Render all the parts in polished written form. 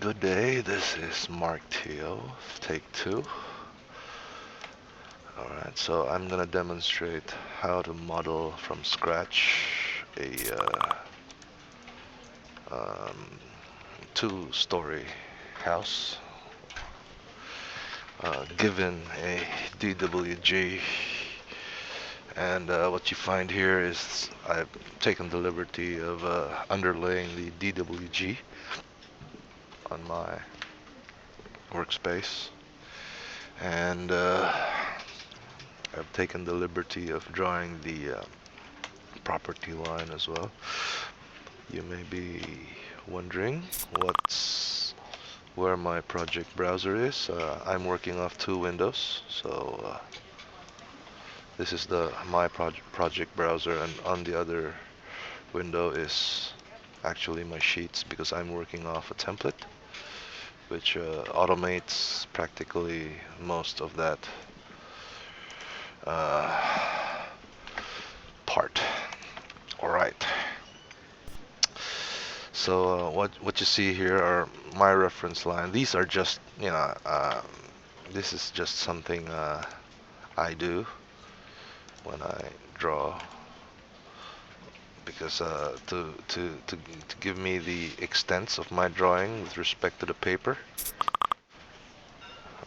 Good day, this is Mark Teo, take two. Alright, so I'm gonna demonstrate how to model from scratch a um, two-story house given a DWG. And what you find here is I've taken the liberty of underlaying the DWG on my workspace. And I've taken the liberty of drawing the property line as well. You may be wondering what's where my project browser is. I'm working off two windows, so this is the my project browser, and on the other window is actually my sheets because I'm working off a template which automates practically most of that uh, part. All right. So what you see here are my reference line. These are just this is just something I do when I draw because to give me the extents of my drawing with respect to the paper.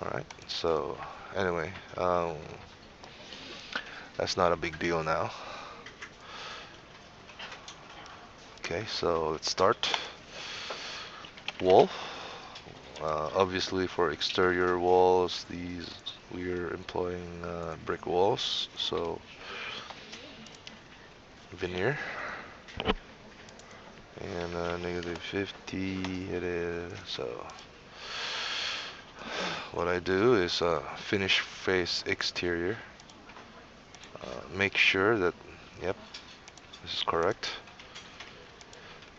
All right. So anyway, that's not a big deal now. Okay, so let's start. Wall. Obviously, for exterior walls, these we are employing brick walls. So veneer and -50 it is. So what I do is finish face exterior. Make sure that yep, this is correct.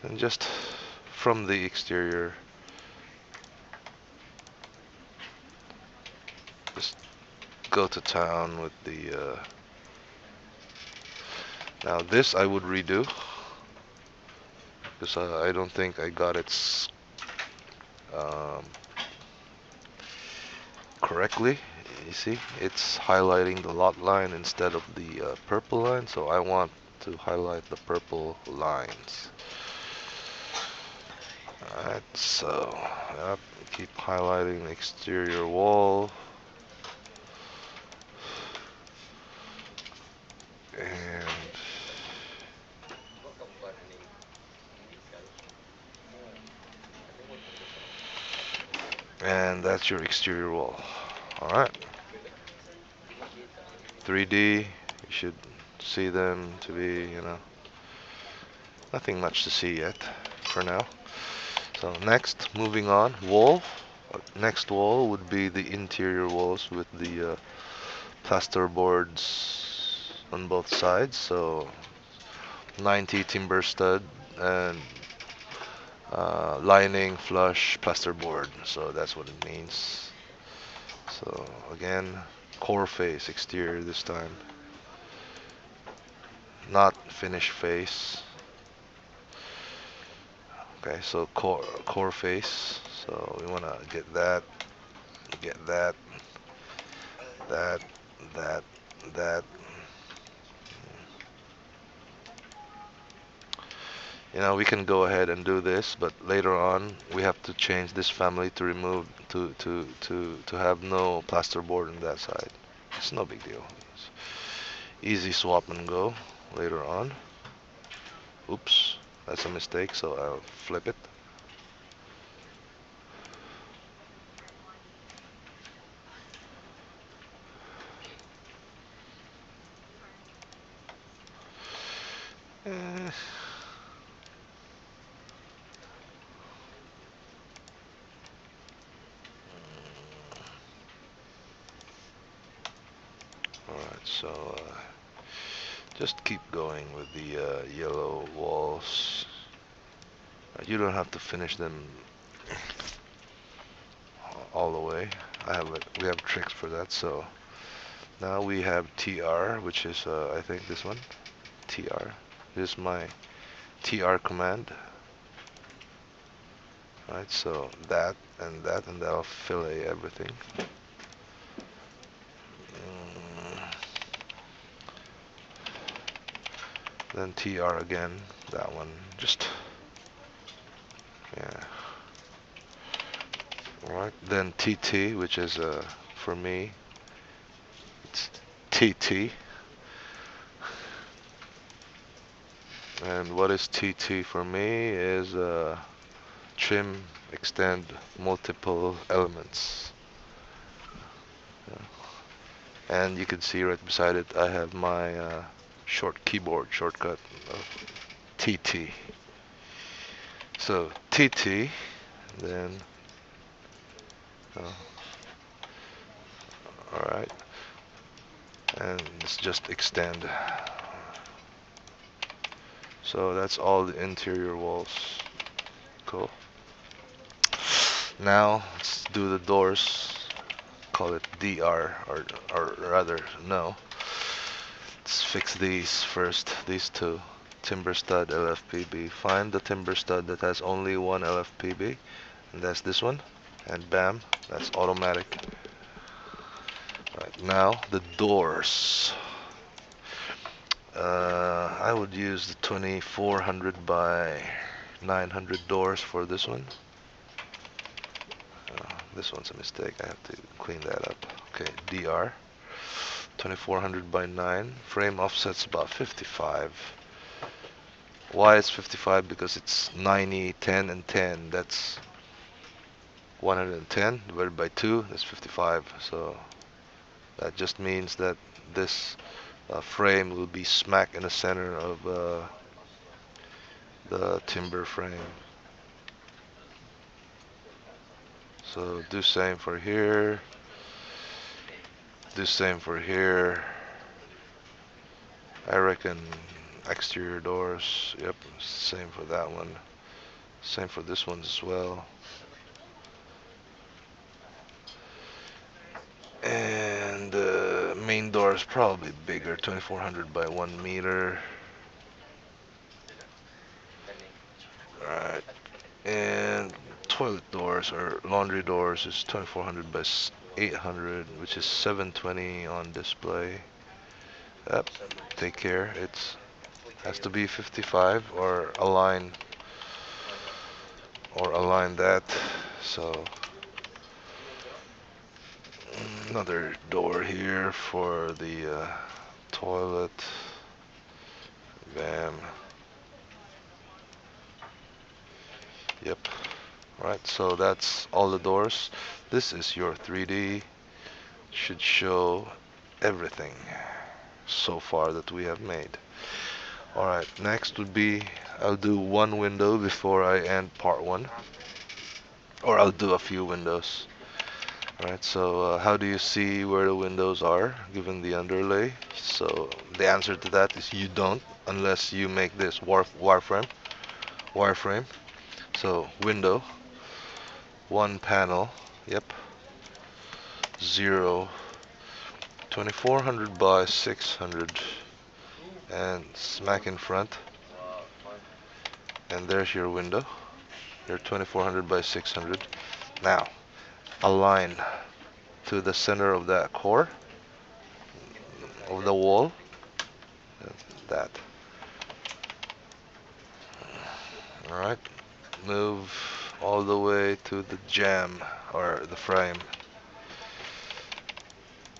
And just from the exterior, just go to town with the. Now this I would redo because I don't think I got it um, correctly. You see, it's highlighting the lot line instead of the purple line, so I want to highlight the purple lines. Alright, so yep, keep highlighting the exterior wall. And that's your exterior wall. Alright. 3D, you should see them to be, nothing much to see yet for now. So next, moving on, wall. Next wall would be the interior walls with the plaster boards on both sides. So 90 timber stud and lining flush plasterboard. So that's what it means. So again, core face exterior this time, not finish face. Okay, so core face. So we want to get that, that, that, that. We can go ahead and do this, but later on we have to change this family to remove to have no plasterboard on that side. It's no big deal. It's easy swap and go later on. Oops, that's a mistake, so I'll flip it. Eh. Alright, so just keep going with the yellow walls. You don't have to finish them all the way. We have tricks for that. So now we have TR, which is I think this one. TR. This is my TR command. Right, so that and that, and that'll fillet everything. Mm, then TR again, that one, just, yeah. Alright, then TT, which is, for me, it's TT. And what is TT for me is, trim, extend, multiple elements. And you can see right beside it, I have my, short keyboard shortcut of TT. So TT, then, uh, alright, and let's just extend. So that's all the interior walls. Cool. Now let's do the doors. Call it DR, or rather, no. Let's fix these first. These two. Timber stud LFPB. Find the timber stud that has only one LFPB, and that's this one. And bam, that's automatic. Right, now the doors. I would use the 2400 by 900 doors for this one. This one's a mistake. I have to clean that up. Okay, DR. 2400 by 9. Frame offset's about 55. Why it's 55? Because it's 90, 10, and 10. That's 110 divided by 2. That's 55. So that just means that this frame will be smack in the center of the timber frame. So do same for here. Do same for here. I reckon exterior doors. Yep, same for that one. Same for this one as well. And the main door is probably bigger, 2400 by 1 meter. Alright. And toilet doors or laundry doors is 2400 by 800, which is 720 on display. Yep, take care. It has to be 55 or align that. So another door here for the toilet. Bam. Yep. Right, so that's all the doors. This is your 3D. Should show everything so far that we have made. Alright, next would be I'll do one window before I end part 1. Or I'll do a few windows. Alright, so how do you see where the windows are given the underlay? So the answer to that is you don't, unless you make this wireframe. So window, one panel, yep, 0, 2400 by 600, and smack in front. And there's your window, your 2400 by 600. Now align to the center of that core of the wall. That. Alright. Move all the way to the jamb or the frame.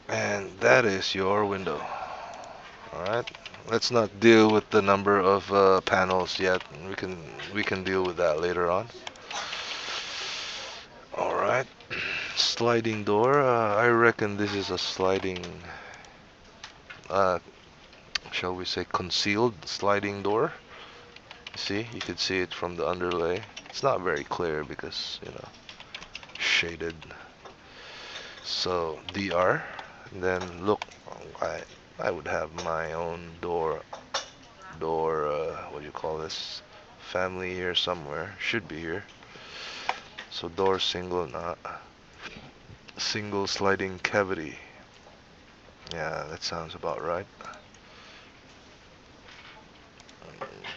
And that is your window. Alright. Let's not deal with the number of panels yet. We can deal with that later on. Alright. Sliding door. I reckon this is a sliding shall we say concealed sliding door. See, you can see it from the underlay. It's not very clear because, you know, shaded. So DR, and then look, I would have my own door what do you call this, family here somewhere, should be here. So door single, not single sliding cavity. Yeah, that sounds about right.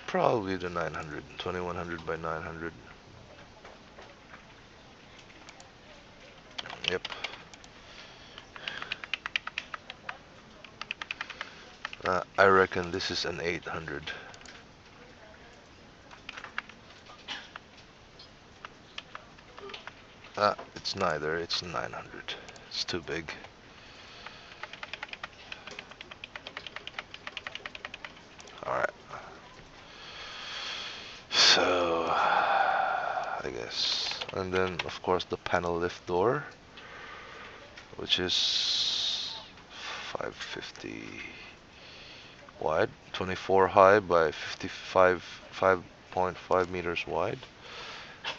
Probably the 900, 2100 by 900. Yep. I reckon this is an 800. It's neither. It's 900. It's too big. Alright. So, I guess. And then, of course, the panel lift door, which is 550 wide, 24 high by 55, 5.5 meters wide.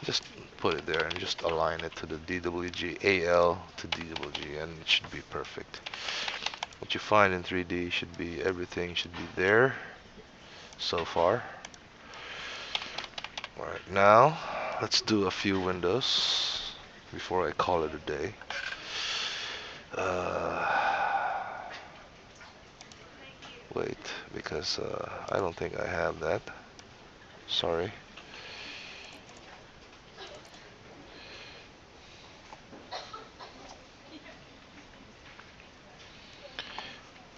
Just put it there and just align it to the DWG, AL to DWG, and it should be perfect. What you find in 3D should be, everything should be there so far. Alright, now let's do a few windows before I call it a day. Wait, because I don't think I have that. Sorry.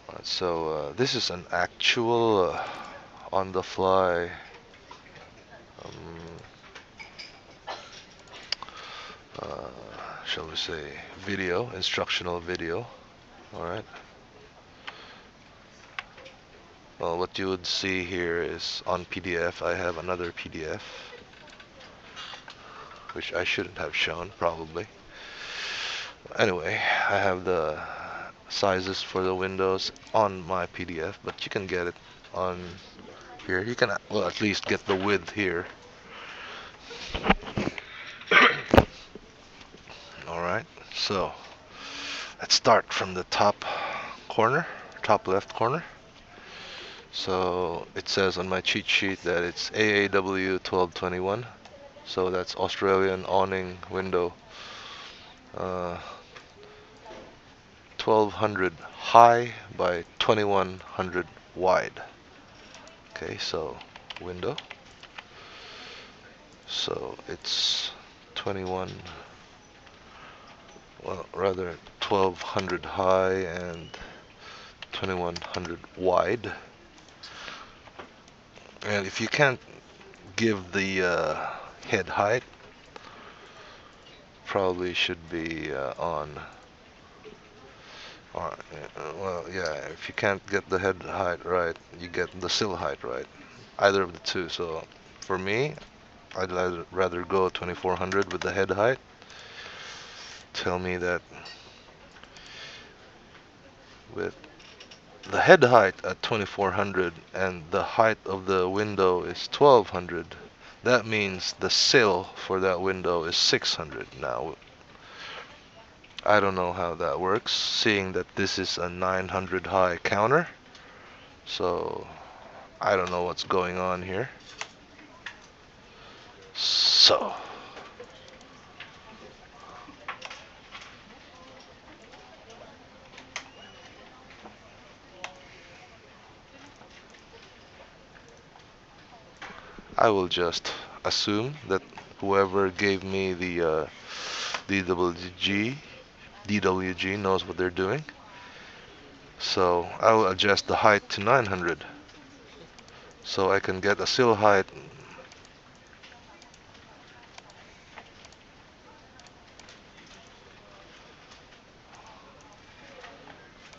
Alright, so this is an actual on-the-fly shall we say, video, instructional video. Alright. Well, what you would see here is on PDF. I have another PDF, which I shouldn't have shown, probably. Anyway, I have the sizes for the windows on my PDF, but you can get it on here. You can, well, at least get the width here. Alright, so let's start from the top corner, top left corner. So it says on my cheat sheet that it's AAW 1221. So that's Australian awning window. 1200 high by 2100 wide. Okay, so window. So it's 21, well, rather 1200 high and 2100 wide. And if you can't give the head height, probably should be on. Well, yeah, if you can't get the head height right, you get the sill height right. Either of the two. So for me, I'd rather go 2400 with the head height. Tell me that with the head height at 2400 and the height of the window is 1200, that means the sill for that window is 600. Now, I don't know how that works, seeing that this is a 900 high counter. So, I don't know what's going on here. So, I will just assume that whoever gave me the DWG knows what they're doing. So I will adjust the height to 900 so I can get a sill height.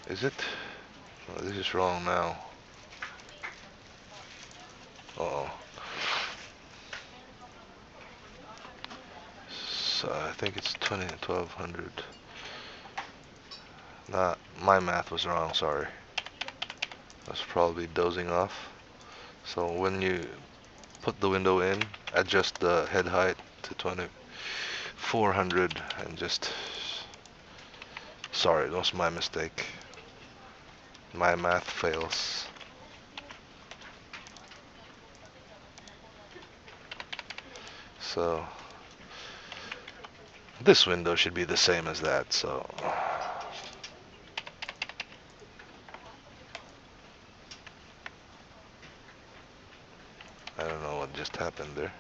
Is it? Oh, this is wrong now. Uh-oh. So I think it's 1200. Nah, my math was wrong, sorry. I was probably dozing off. So when you put the window in, adjust the head height to 2400 and just... Sorry, that was my mistake. My math fails. So this window should be the same as that, so I don't know what just happened there.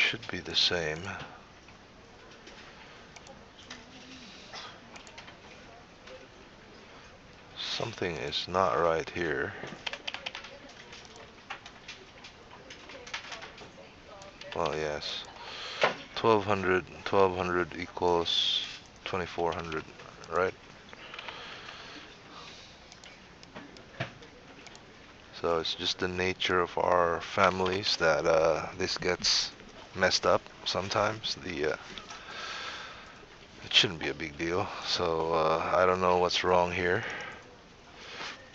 should be the same. Something is not right here. Well, yes. 1200 equals 2400, right? So it's just the nature of our families that this gets messed up sometimes. It shouldn't be a big deal. So I don't know what's wrong here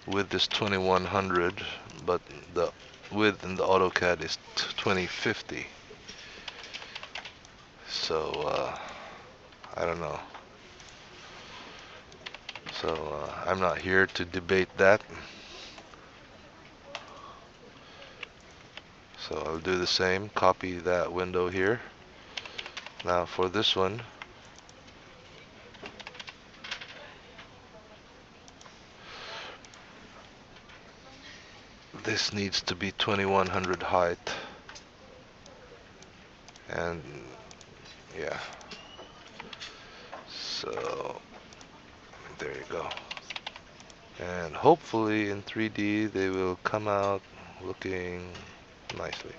with this 2100, but the width in the AutoCAD is 2050. So I don't know. So I'm not here to debate that. So I'll do the same, copy that window here. Now for this one, this needs to be 2100 height. And yeah, so there you go. And hopefully in 3D they will come out looking nicely.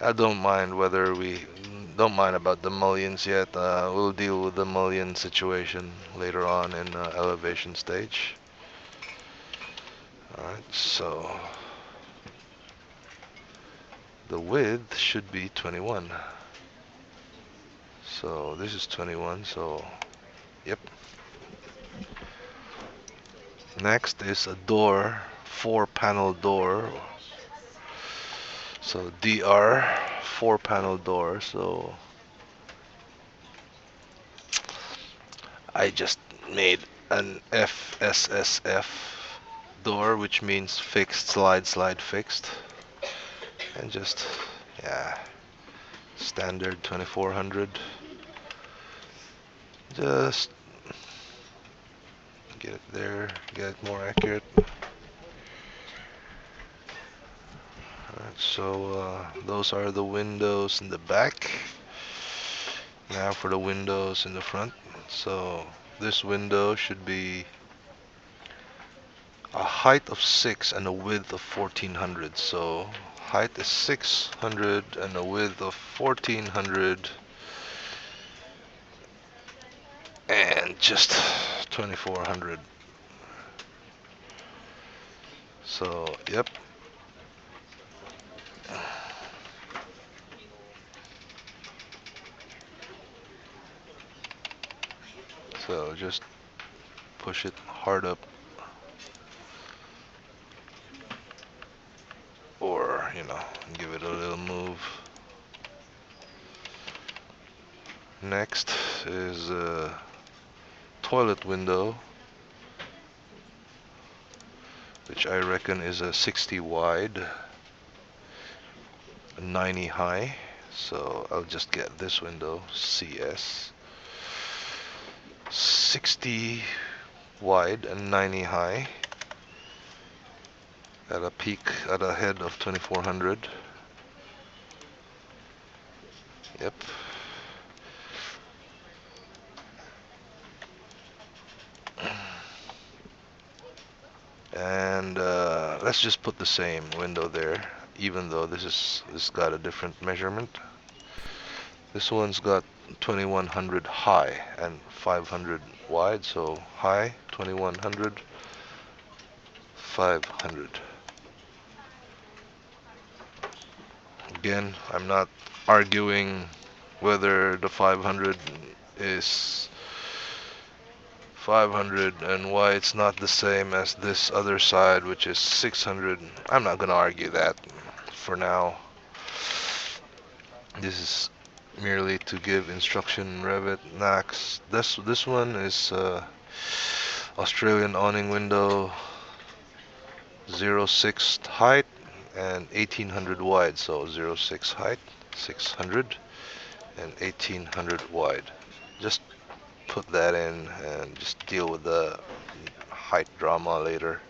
I don't mind about the mullions yet. We'll deal with the mullion situation later on in elevation stage. Alright, so the width should be 21. So this is 21, so yep. Next is a door, 4-panel door. So DR, 4-panel door. So I just made an FSSF door, which means fixed, slide, fixed. And just, yeah, standard 2400. Just get it there, get it more accurate. Alright, so those are the windows in the back. Now for the windows in the front. So this window should be a height of 6 and a width of 1400. So height is 600 and a width of 1400. And just 2400. So yep. So just push it hard up, or give it a little move. Next is a toilet window, which I reckon is a 60 wide, a 90 high. So I'll just get this window, CS, 60 wide and 90 high, at a peak, at a head of 2400. Yep. And let's just put the same window there, even though this got a different measurement. This one's got 2100 high and 500 wide, so high 2100, 500. Again, I'm not arguing whether the 500 is 500 and why it's not the same as this other side, which is 600. I'm not gonna argue that for now. This is merely to give instruction in Revit. Next, this one is Australian awning window, 06 height and 1800 wide. So 06 height, 600 and 1800 wide. Just put that in and just deal with the height drama later.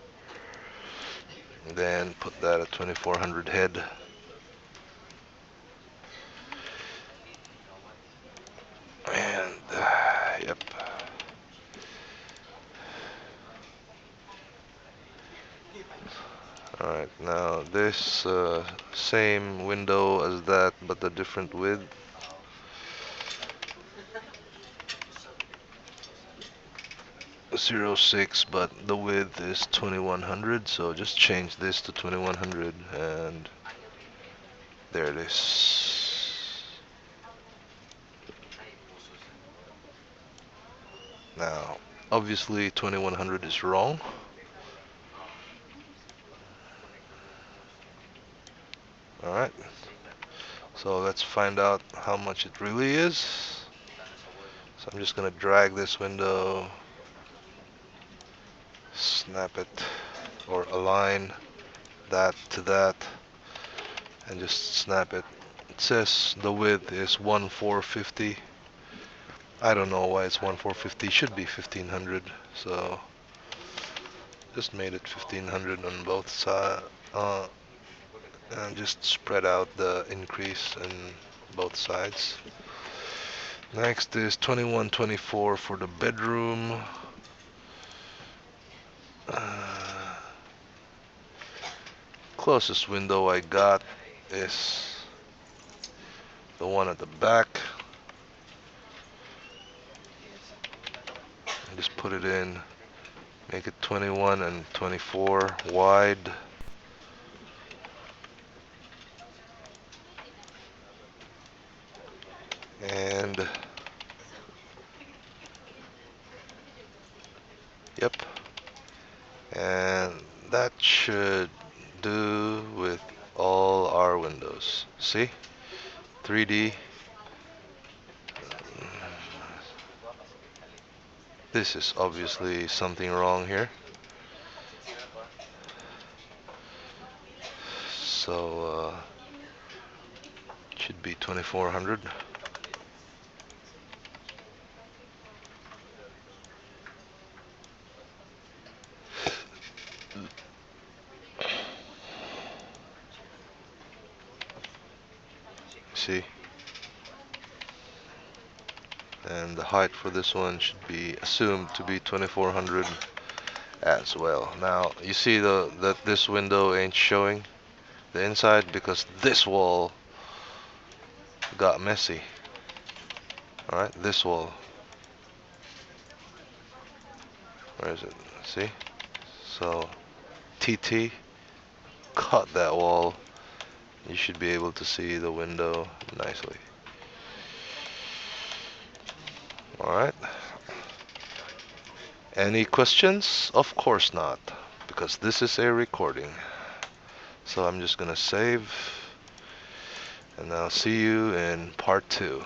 And then put that at 2400 head. Alright, now this same window as that, but a different width. .06, but the width is 2100, so just change this to 2100 and there it is. Now, obviously 2100 is wrong. Alright, so let's find out how much it really is. So I'm just gonna drag this window, snap it, or align that to that, and just snap it. It says the width is 1450. I don't know why it's 1450. Should be 1500. So just made it 1500 on both sides, and just spread out the increase in both sides. Next is 2124 for the bedroom. Closest window I got is the one at the back. Just put it in, make it 21 and 24 wide. And yep, and that should do with all our windows. See, 3D. This is obviously something wrong here. So it should be 2400. See, and the height for this one should be assumed to be 2400 as well. Now you see that this window ain't showing the inside because this wall got messy. Alright, this wall. Where is it? See? So TT cut that wall. You should be able to see the window nicely. Alright. Any questions? Of course not, because this is a recording. So I'm just gonna save, and I'll see you in part 2.